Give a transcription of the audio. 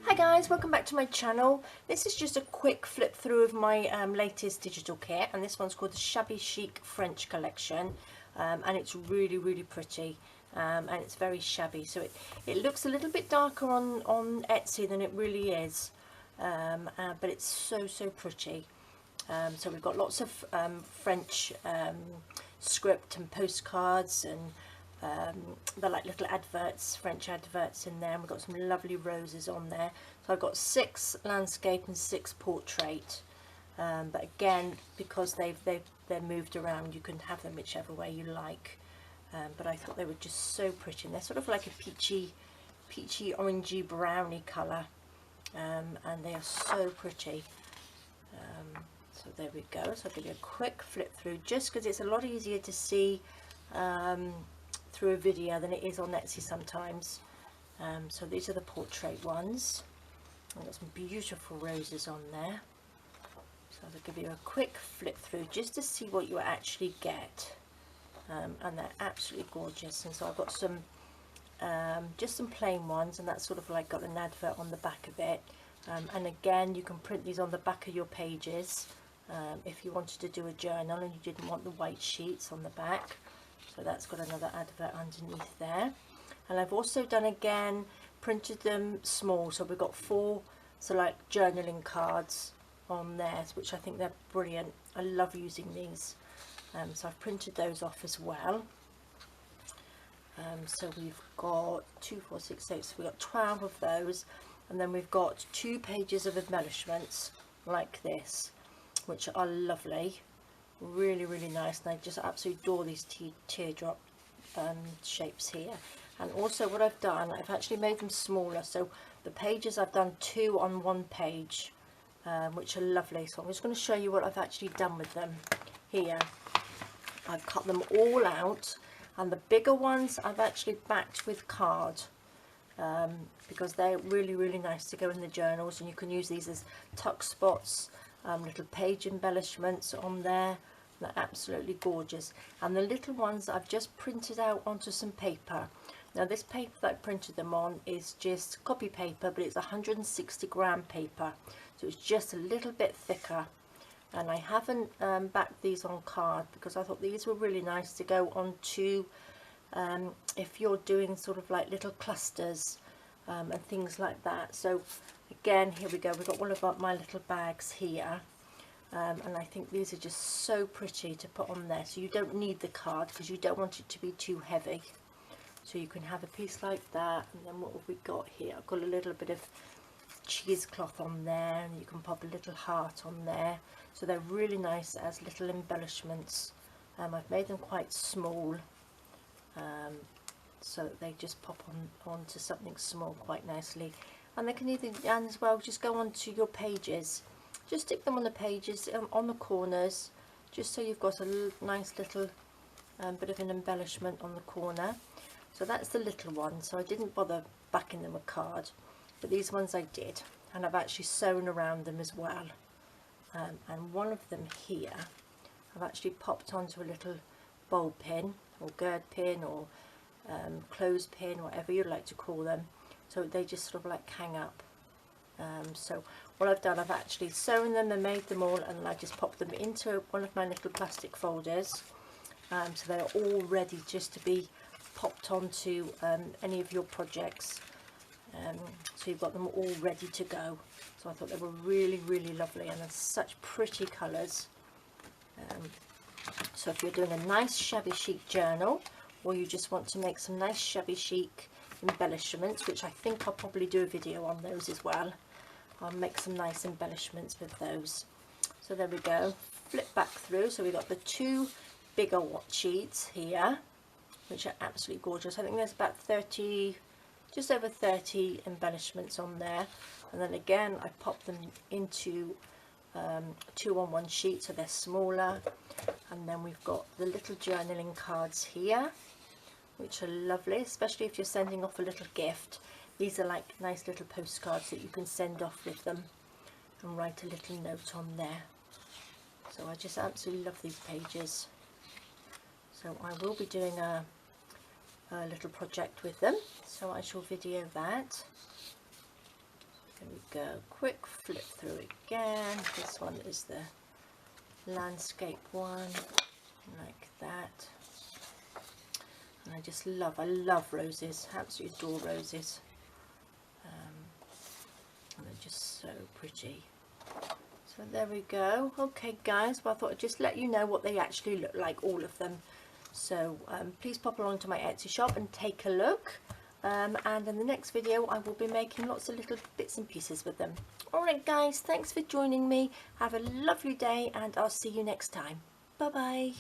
Hi guys, welcome back to my channel. This is just a quick flip through of my latest digital kit, and this one's called the Shabby Chic French collection, and it's really pretty, and it's very shabby, so it looks a little bit darker on Etsy than it really is, but it's so pretty. So we've got lots of French script and postcards, and they're like little adverts, French adverts in there, and we've got some lovely roses on there. So I've got 6 landscape and 6 portrait, but again, because they're moved around, you can have them whichever way you like, but I thought they were just so pretty, and they're sort of like a peachy orangey browny colour, and they are so pretty. So there we go. So I'll give you a quick flip through, just because it's a lot easier to see through a video than it is on Etsy sometimes. So these are the portrait ones. I've got some beautiful roses on there. So I'll give you a quick flip through just to see what you actually get, and they're absolutely gorgeous. And so I've got some just some plain ones, and that's sort of like got an advert on the back of it, and again, you can print these on the back of your pages if you wanted to do a journal and you didn't want the white sheets on the back. So that's got another advert underneath there. And I've also done, again, printed them small, so we've got 4 so like journaling cards on there, which I think they're brilliant. I love using these, so I've printed those off as well. So we've got 2, 4, 6, 8, so we've got 12 of those, and then we've got 2 pages of embellishments like this, which are lovely, really nice, and I just absolutely adore these teardrop shapes here. And also what I've done, I've actually made them smaller, so the pages I've done 2 on 1 page, which are lovely. So I'm just going to show you what I've actually done with them here. I've cut them all out, and the bigger ones I've actually backed with card, because they're really nice to go in the journals, and you can use these as tuck spots, little page embellishments on there. They're absolutely gorgeous. And the little ones I've just printed out onto some paper. Now this paper that I printed them on is just copy paper, but it's 160 gram paper, so it's just a little bit thicker. And I haven't backed these on card because I thought these were really nice to go onto if you're doing sort of like little clusters and things like that. So again, here we go, we've got one of my little bags here, and I think these are just so pretty to put on there. So you don't need the card because you don't want it to be too heavy, so you can have a piece like that. And then what have we got here? I've got a little bit of cheesecloth on there, and you can pop a little heart on there, so they're really nice as little embellishments. I've made them quite small, so that they just pop onto something small quite nicely. And they can either, and as well, just go onto your pages. Just stick them on the pages, on the corners, just so you've got a nice little bit of an embellishment on the corner. So that's the little one, so I didn't bother backing them a card, but these ones I did, and I've actually sewn around them as well. And one of them here I've actually popped onto a little bowl pin or gird pin or clothespin, whatever you'd like to call them, so they just sort of like hang up. So what I've done, I've actually sewn them and made them all, and I just popped them into one of my little plastic folders, so they're all ready just to be popped onto any of your projects. So you've got them all ready to go. So I thought they were really lovely, and they're such pretty colours. So if you're doing a nice shabby chic journal, or you just want to make some nice shabby chic embellishments, which I think I'll probably do a video on those as well, I'll make some nice embellishments with those. So there we go, flip back through. So we've got the 2 bigger sheets here, which are absolutely gorgeous. I think there's about 30, just over 30 embellishments on there. And then again, I popped them into 2 on 1 sheet, so they're smaller. And then we've got the little journaling cards here, which are lovely, especially if you're sending off a little gift. These are like nice little postcards that you can send off with them and write a little note on there. So I just absolutely love these pages. So I will be doing a little project with them, so I shall video that. There we go, quick flip through again. This one is the landscape one, like that. And I love roses, absolutely adore roses. And they're just so pretty. So there we go. Okay guys, well I thought I'd just let you know what they actually look like, all of them. So please pop along to my Etsy shop and take a look. And in the next video I will be making lots of little bits and pieces with them. Alright guys, thanks for joining me. Have a lovely day and I'll see you next time. Bye bye.